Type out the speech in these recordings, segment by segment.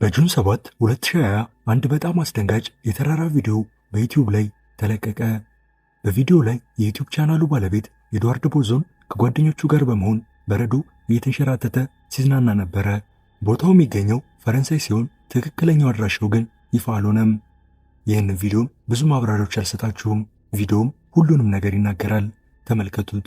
በጁን 7 2020 አንድ በጣም አስደንጋጭ የተራራ ቪዲዮ በዩቲዩብ ላይ ተለቀቀ። በቪዲዮ ላይ የዩቲዩብ ቻናሉ ባለቤት ኤድዋርድ ቦዞን ከጓደኞቹ ጋር በመሆን በረዶ እየተንሸራተተ ሲዝናና ነበረ። ቦታው የሚገኘው ፈረንሳይ ሲሆን ትክክለኛው አድራሻው ግን ይፋ አልሆነም። ይህንን ቪዲዮ ብዙ ማብራሪያዎች አልሰጣችሁም። ቪዲዮውም ሁሉንም ነገር ይናገራል። ተመልከቱት።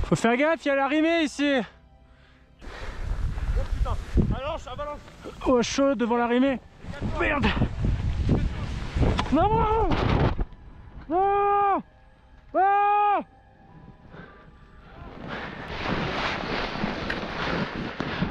Faut faire gaffe, il y a l'arrimée ici. Oh putain, avalanche, avalanche. Oh chaud devant l'arrimée. Merde. Non. Non. Ah.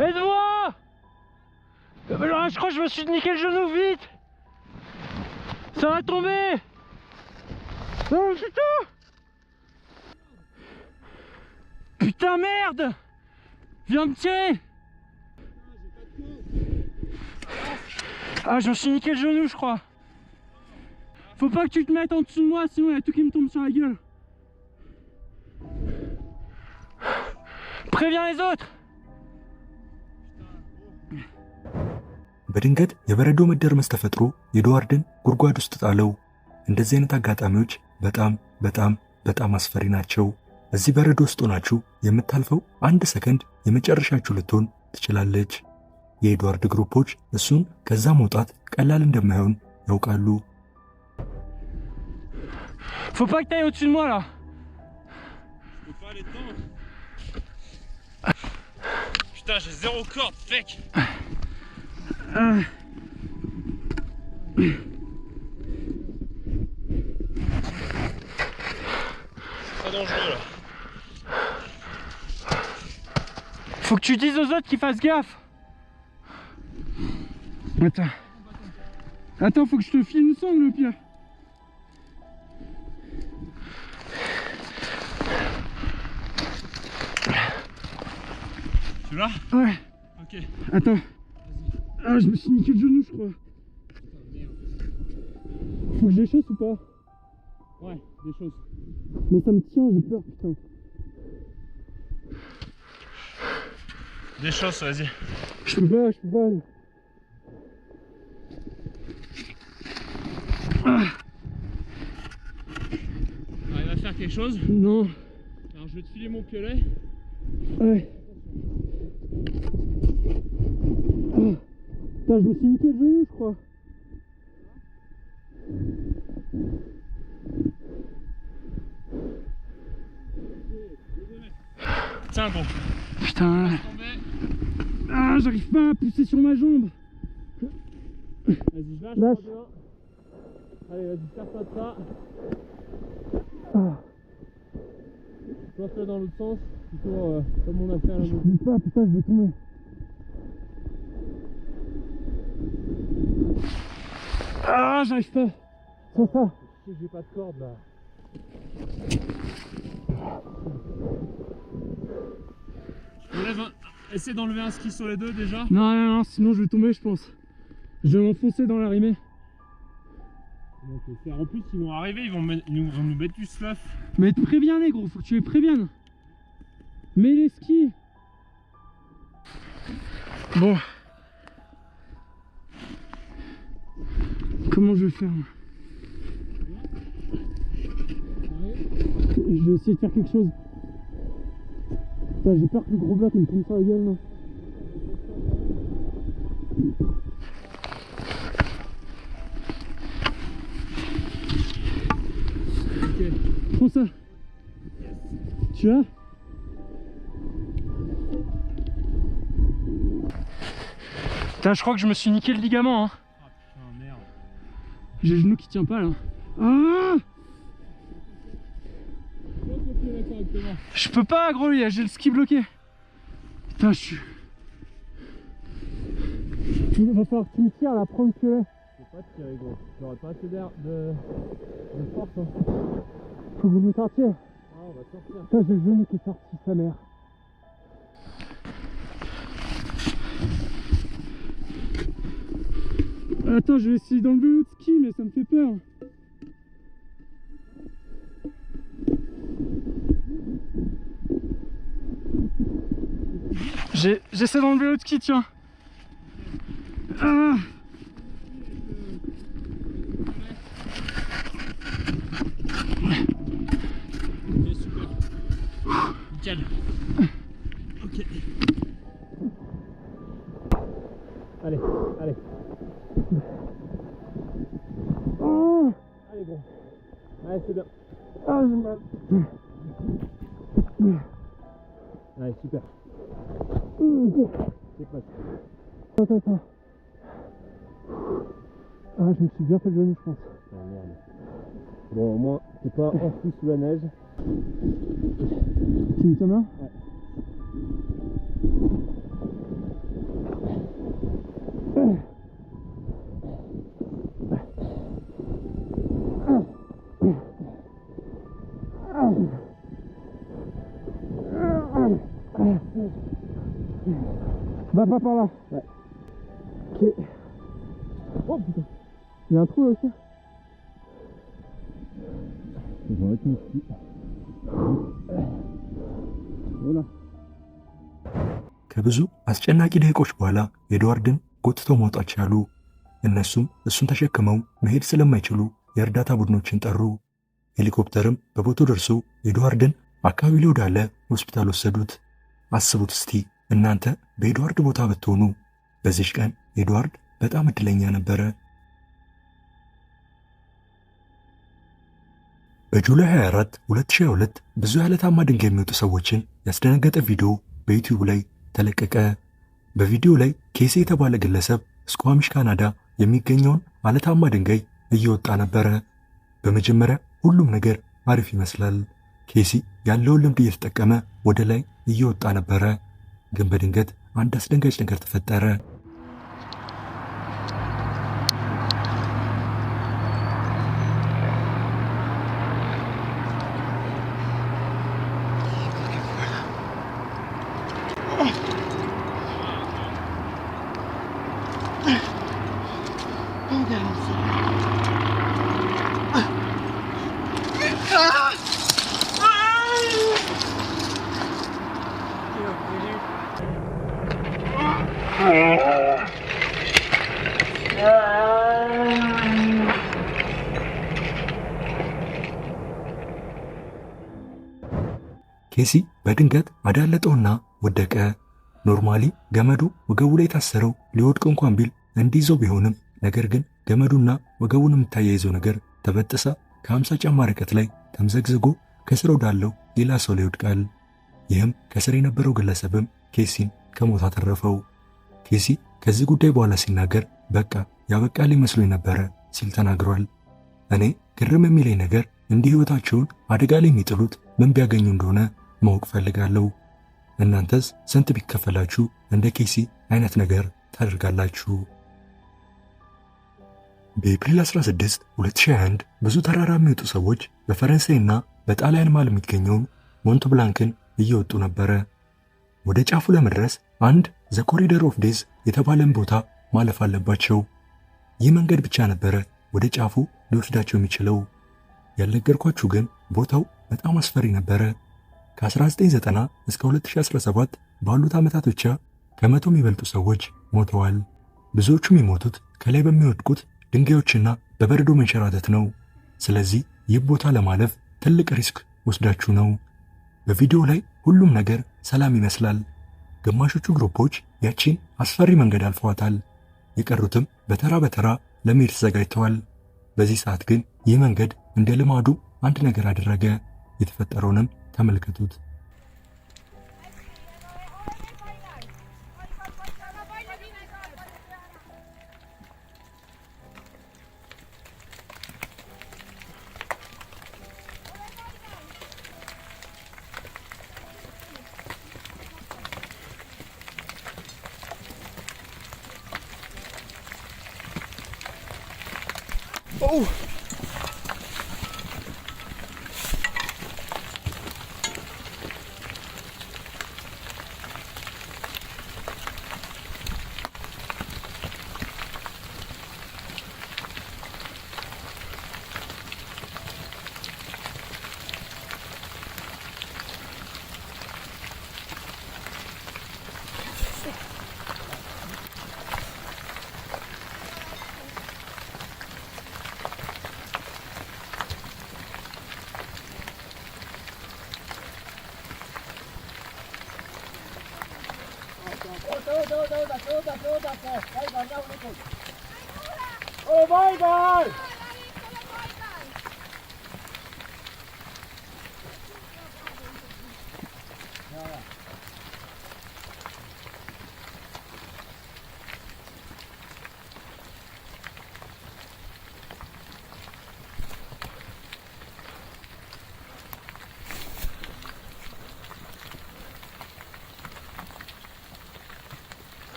Aide-moi. Je crois que je me suis niqué le genou, vite. Ça va tomber. Oh putain. Putain merde! Viens me tirer! Ah je me suis niqué le genou je crois. Faut pas que tu te mettes en dessous de moi sinon il y a tout qui me tombe sur la gueule. Préviens les autres! በድንገት የበረዶ መደርመስ ተፈጥሮ ኤድዋርድን ጉድጓድ ውስጥ ጣለው። እንደዚህ አይነት አጋጣሚዎች በጣም አስፈሪ ናቸው። እዚህ በረዶ ውስጥ ሆናችሁ የምታልፈው አንድ ሰከንድ የመጨረሻችሁ ልትሆን ትችላለች። የኤድዋርድ ግሩፖች እሱን ከዛ መውጣት ቀላል እንደማይሆን ያውቃሉ። Faut pas que t'ailles au-dessus de moi là. Je peux pas aller dedans. Putain, j'ai zéro corde, fake. C'est pas dangereux là. Faut que tu dises aux autres qu'ils fassent gaffe. Attends, faut que je te file une sangle au pire. Tu l'as? Ouais. Ok. Attends. Ah, je me suis niqué le genou, je crois. Faut que je les chausse ou pas? Ouais, des choses. Mais ça me tient, j'ai peur, putain. Des choses, vas-y. Je peux pas. Ah. T'arrives à faire quelque chose? Non. Alors je vais te filer mon piolet. Ouais. Ah. Putain, je me suis niqué le genou, je crois. Tiens bon. Putain. Ah, j'arrive pas à pousser sur ma jambe. Vas-y, je lâche. Allez, vas-y, serre-toi de ça. Ah. Place-le dans l'autre sens, plutôt comme on a fait à la Je peux pas, putain, je vais tomber. Ah, j'arrive pas. Sans ça. Je sais que j'ai pas de corde là. Essaie d'enlever un ski sur les deux déjà. Non, non, non, sinon je vais tomber, je pense. Je vais m'enfoncer dans la rimée. Donc, en plus, ils vont arriver, ils vont nous mettre du sluff. Mais te préviens, négro, faut que tu les préviennes. Mets les skis. Bon. Comment je vais faire? Je vais essayer de faire quelque chose. Putain, j'ai peur que le gros bloc il me tombe sur la gueule là. Ok. Prends ça. Tu as? Putain, je crois que je me suis niqué le ligament hein. Ah putain, merde. J'ai le genou qui tient pas là. Ah! Je peux pas gros, j'ai le ski bloqué. Putain, je suis... Il va falloir que tu me tires là, prends le piolet. Je peux pas tirer gros, j'aurais pas assez d'air de force hein. Faut que vous me sortiez. Ah on va sortir. Putain, j'ai le genou qui est sorti, sa mère. Attends, je vais essayer d'enlever l'autre ski, mais ça me fait peur. J'essaie d'enlever l'autre ski, tiens. Ah. Ok, super. Nickel. Ok. Allez, allez. Oh. Allez gros. Allez, c'est bien. Ah, j'ai mal. Allez, super. C'est pas ça. Attends. Ah, je me suis bien fait le genou, je pense. Oh merde. Bon, au moins, t'es pas enfoui sous la neige. Tu me tiens bien? Ouais. Va pas par là. Ouais. Ok. Oh putain. Il y a un trou là aussi. Je vais mettre mes skis. Voilà. ከብዙ አስጨናቂ ደቂቆች በኋላ ኤድዋርድን ጎትተው መውጣት ቻሉ። እነሱም እሱን ተሸክመው መሄድ ስለማይችሉ የእርዳታ ቡድኖችን ጠሩ። ሄሊኮፕተርም በቦታው ደርሶ ኤድዋርድን አካባቢ ላይ ወዳለ ሆስፒታል ወሰዱት። አስቡት እስቲ እናንተ በኤድዋርድ ቦታ ብትሆኑ። በዚህ ቀን ኤድዋርድ በጣም እድለኛ ነበረ። በጁላይ 24 2022 ብዙ ያለታማ ድንጋይ የሚወጡ ሰዎችን ያስደነገጠ ቪዲዮ በዩቲዩብ ላይ ተለቀቀ። በቪዲዮ ላይ ኬሲ የተባለ ግለሰብ ስኳሚሽ ካናዳ የሚገኘውን አለታማ ድንጋይ እየወጣ ነበረ። በመጀመሪያ ሁሉም ነገር አሪፍ ይመስላል። ኬሲ ያለውን ልምድ እየተጠቀመ ወደ ላይ እየወጣ ነበረ። ግን በድንገት አንድ አስደንጋጭ ነገር ተፈጠረ። ኬሲ በድንገት አዳለጠውና ወደቀ። ኖርማሊ ገመዱ ወገቡ ላይ ታሰረው ሊወድቅ እንኳን ቢል እንዲይዘው ቢሆንም ነገር ግን ገመዱና ወገቡን የምታያይዘው ነገር ተበጥሳ ከ50 ጫማ ርቀት ላይ ተምዘግዝጎ ከስር ወዳለው ሌላ ሰው ላይ ይወድቃል። ይህም ከስር የነበረው ግለሰብም ኬሲን ከሞት አተረፈው። ኬሲ ከዚህ ጉዳይ በኋላ ሲናገር በቃ ያበቃልኝ መስሎኝ ነበረ ሲል ተናግሯል። እኔ ግርም የሚለኝ ነገር እንዲህ ህይወታቸውን አደጋ ላይ የሚጥሉት ምን ቢያገኙ እንደሆነ ማወቅ ፈልጋለሁ። እናንተስ ስንት ቢከፈላችሁ እንደ ኬሲ አይነት ነገር ታደርጋላችሁ? በኤፕሪል 16 2021 ብዙ ተራራ የሚወጡ ሰዎች በፈረንሳይና በጣሊያን መሃል የሚገኘውን ሞንት ብላንክን እየወጡ ነበረ። ወደ ጫፉ ለመድረስ አንድ ዘ ኮሪደር ኦፍ ዴዝ የተባለን ቦታ ማለፍ አለባቸው። ይህ መንገድ ብቻ ነበረ ወደ ጫፉ ሊወስዳቸው የሚችለው። ያልነገርኳችሁ ግን ቦታው በጣም አስፈሪ ነበረ። ከ1990 እስከ 2017 ባሉት ዓመታት ብቻ ከመቶ የሚበልጡ ሰዎች ሞተዋል። ብዙዎቹም የሞቱት ከላይ በሚወድቁት ድንጋዮችና በበረዶ መንሸራተት ነው። ስለዚህ ይህ ቦታ ለማለፍ ትልቅ ሪስክ ወስዳችሁ ነው። በቪዲዮ ላይ ሁሉም ነገር ሰላም ይመስላል። ግማሾቹ ግሩፖች ያቺን አስፈሪ መንገድ አልፈዋታል። የቀሩትም በተራ በተራ ለመሄድ ተዘጋጅተዋል። በዚህ ሰዓት ግን ይህ መንገድ እንደ ልማዱ አንድ ነገር አደረገ። የተፈጠረውንም ተመልከቱት።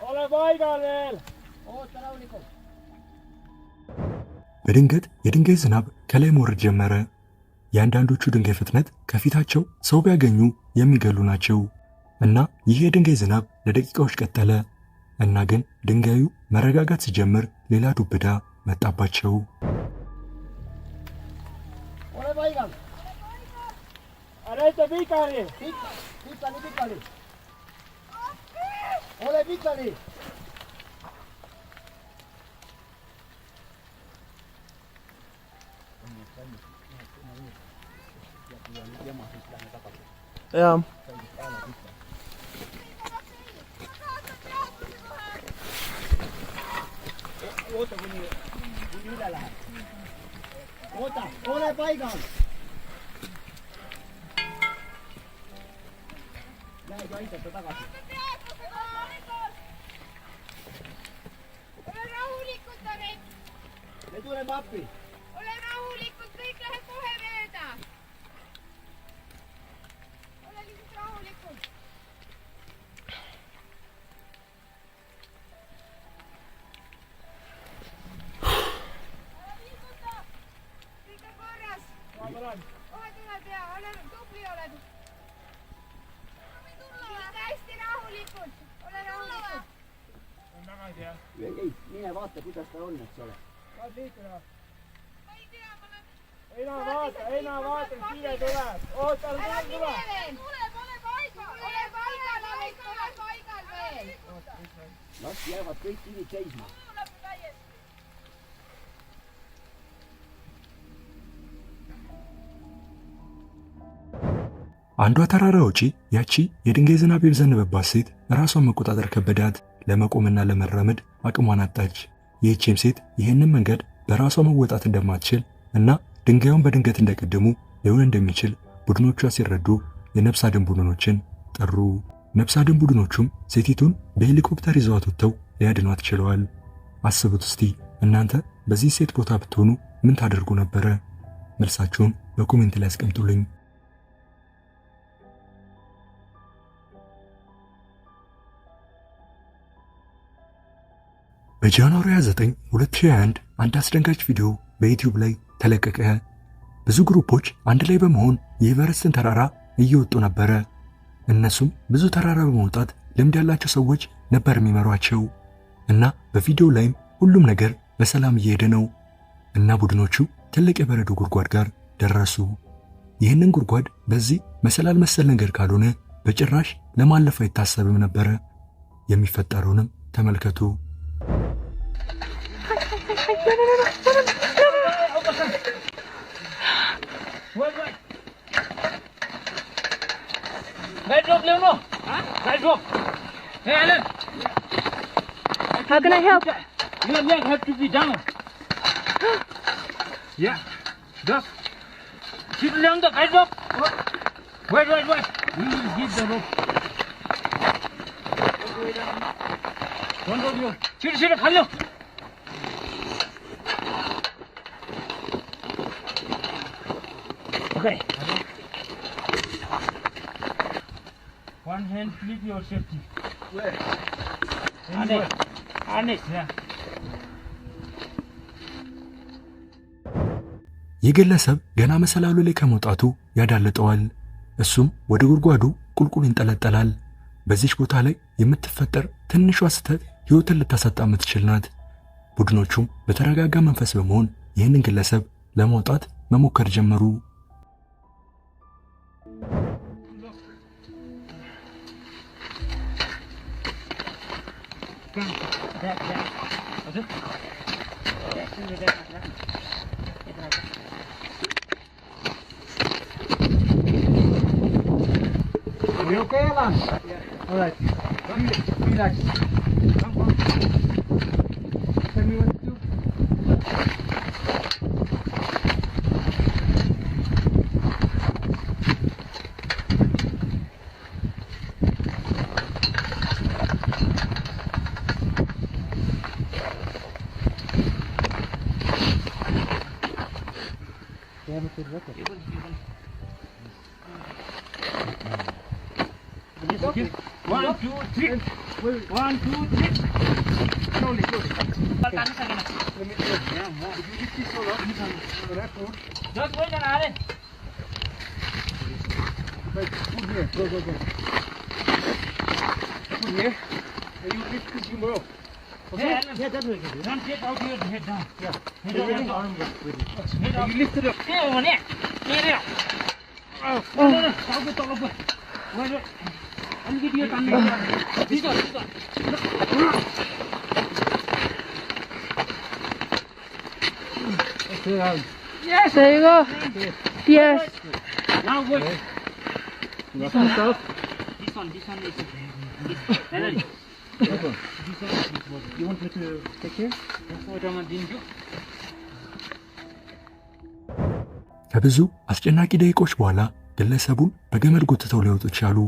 Ole paigal veel! Oota rahulikult! በድንገት የድንጋይ ዝናብ ከላይ መውረድ ጀመረ። የአንዳንዶቹ ድንጋይ ፍጥነት ከፊታቸው ሰው ቢያገኙ የሚገሉ ናቸው እና ይህ የድንጋይ ዝናብ ለደቂቃዎች ቀጠለ እና ግን ድንጋዩ መረጋጋት ሲጀምር ሌላ ዱብዳ መጣባቸው። Ole paigal! Arete pikali! Pikali! Ole pikali! Ja. Oota kuni üle läheb. Oota, ole paigal! Lähed aidata tagasi. Ole rahulikud, Tanel! Me tuleme appi. Ole rahulikud, kõik läheb kohe mööda! Ole lihtsalt rahulikud! Ole liiguta! Kõik on korras! Kohe tuleb ja ole tubli oled! Liiguta hästi rahulikult! Ole rahulikud! On tagasi jah? Ei, mine vaata, kuidas ta on, eks ole. Saad liikuda? Ma ei tea, ma olen... Ei näe vaata, kiire tuleb. Oota, Ära tuleb! mine veel! Ole paigal! Ole paigal, Alex! Ole paigal veel! Las jäävad kõik kivid seisma. Kuulab täiesti! አንዷ ተራራ ውጪ ያቺ የድንጋይ ዝናብ የዘነበባት ሴት ራሷን መቆጣጠር ከበዳት። ለመቆምና ለመራመድ አቅሟን አጣች። ይህችም ሴት ይህንን መንገድ በራሷ መወጣት እንደማትችል እና ድንጋዩን በድንገት እንደቀደሙ ሊሆን እንደሚችል ቡድኖቿ ሲረዱ የነፍስ አድን ቡድኖችን ጠሩ። ነፍስ አድን ቡድኖቹም ሴቲቱን በሄሊኮፕተር ይዘዋት ወጥተው ሊያድኗት ችለዋል። አስቡት እስቲ እናንተ በዚህ ሴት ቦታ ብትሆኑ ምን ታደርጉ ነበረ? መልሳችሁን በኮሜንት ላይ አስቀምጡልኝ። በጃንዋሪ 9 2021 አንድ አስደንጋጭ ቪዲዮ በዩቲዩብ ላይ ተለቀቀ። ብዙ ግሩፖች አንድ ላይ በመሆን የኤቨረስትን ተራራ እየወጡ ነበረ። እነሱም ብዙ ተራራ በመውጣት ልምድ ያላቸው ሰዎች ነበር የሚመሯቸው እና በቪዲዮ ላይም ሁሉም ነገር በሰላም እየሄደ ነው እና ቡድኖቹ ትልቅ የበረዶ ጉድጓድ ጋር ደረሱ። ይህንን ጉድጓድ በዚህ መሰላል መሰል ነገር ካልሆነ በጭራሽ ለማለፍ አይታሰብም ነበረ። የሚፈጠረውንም ተመልከቱ። Hey, Alan. How can I help? Your leg has to be down. Yeah. Just sit down the guide rope. Wait. We will hit the rope. One of you. Sit, follow. Okay. One hand, flip your safety. Where? Harness, yeah. የግለሰብ ገና መሰላሉ ላይ ከመውጣቱ ያዳልጠዋል። እሱም ወደ ጉድጓዱ ቁልቁል ይንጠለጠላል። በዚህ ቦታ ላይ የምትፈጠር ትንሿ ስህተት ሕይወትን ልታሳጣ የምትችል ናት። ቡድኖቹም በተረጋጋ መንፈስ በመሆን ይህንን ግለሰብ ለማውጣት መሞከር ጀመሩ። Are you okay, Alan? Yeah. All right. Relax. Come. Tell me what to do. Okay. 1, 2, 3. 1, 2, 3. Slowly. Just wait an hour. Put here. Go. Put here. And you lift this more up. Okay? Yeah, that way. Don't get out here, head down. Yeah. Head down. Head And you lift it up. Here, one here. Here. No. Talk about. Wait. I'll give you a time. This one. Okay, Alan. Yes, there you go. Yes. Now wait. You want some stuff? This one is okay. You want me to take care? What am I doing? ከብዙ አስጨናቂ ደቂቆች በኋላ ግለሰቡን በገመድ ጎትተው ሊወጡ ቻሉ።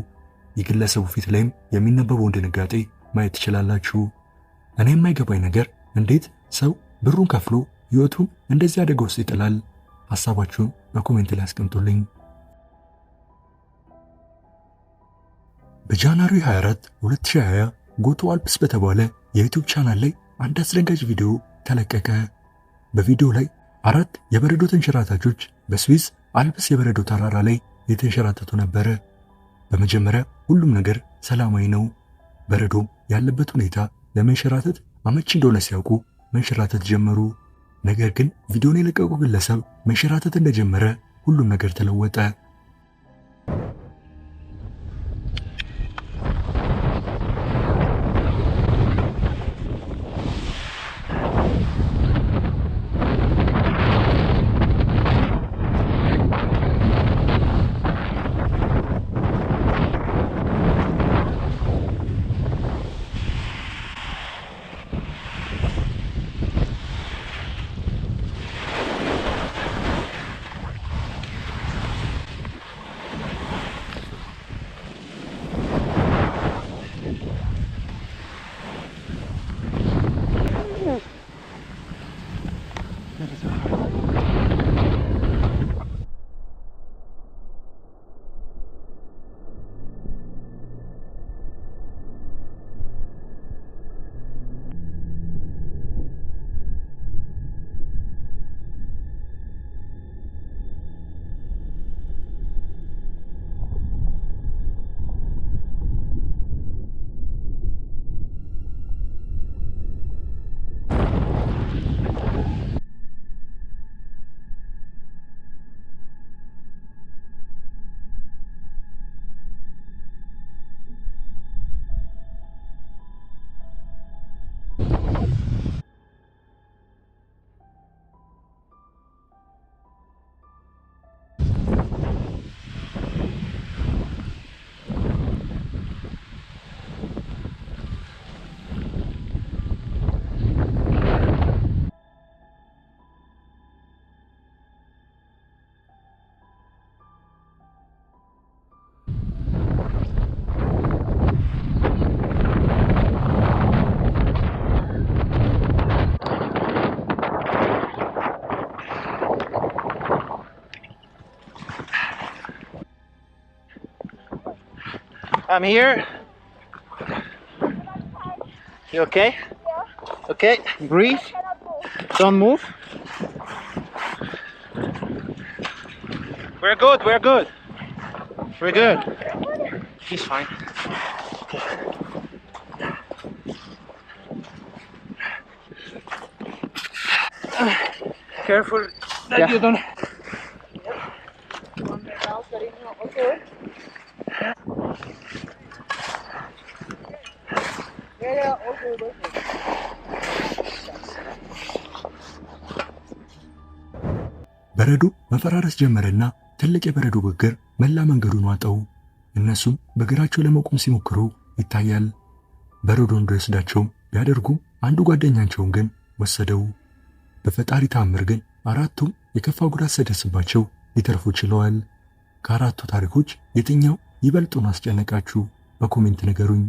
የግለሰቡ ፊት ላይም የሚነበበውን ድንጋጤ ማየት ትችላላችሁ። እኔ የማይገባኝ ነገር እንዴት ሰው ብሩን ከፍሎ ሕይወቱን እንደዚህ አደጋ ውስጥ ይጥላል? ሐሳባችሁን በኮሜንት ላይ አስቀምጡልኝ። በጃንዋሪ 24 2020 ጎቶ አልፕስ በተባለ የዩቲዩብ ቻናል ላይ አንድ አስደንጋጭ ቪዲዮ ተለቀቀ። በቪዲዮ ላይ 4 የበረዶ ተንሸራታቾች በስዊስ አልፕስ የበረዶ ተራራ ላይ የተንሸራተቱ ነበረ። በመጀመሪያ ሁሉም ነገር ሰላማዊ ነው። በረዶ ያለበት ሁኔታ ለመንሸራተት አመቺ እንደሆነ ሲያውቁ መንሸራተት ጀመሩ። ነገር ግን ቪዲዮን የለቀቀው ግለሰብ መንሸራተት እንደጀመረ ሁሉም ነገር ተለወጠ። I'm here. You okay? Okay, breathe. Don't move. We're good, we're good. We're good. He's fine. Careful that you don't. በረዶ መፈራረስ ጀመረና ትልቅ የበረዶ ግግር መላ መንገዱን ዋጠው። እነሱም በእግራቸው ለመቆም ሲሞክሩ ይታያል። በረዶ እንደወሰዳቸውም ቢያደርጉም አንዱ ጓደኛቸውን ግን ወሰደው። በፈጣሪ ተአምር ግን አራቱም የከፋ ጉዳት ሳይደርስባቸው ሊተርፉ ችለዋል። ከአራቱ ታሪኮች የትኛው ይበልጡን አስጨነቃችሁ? በኮሜንት ንገሩኝ።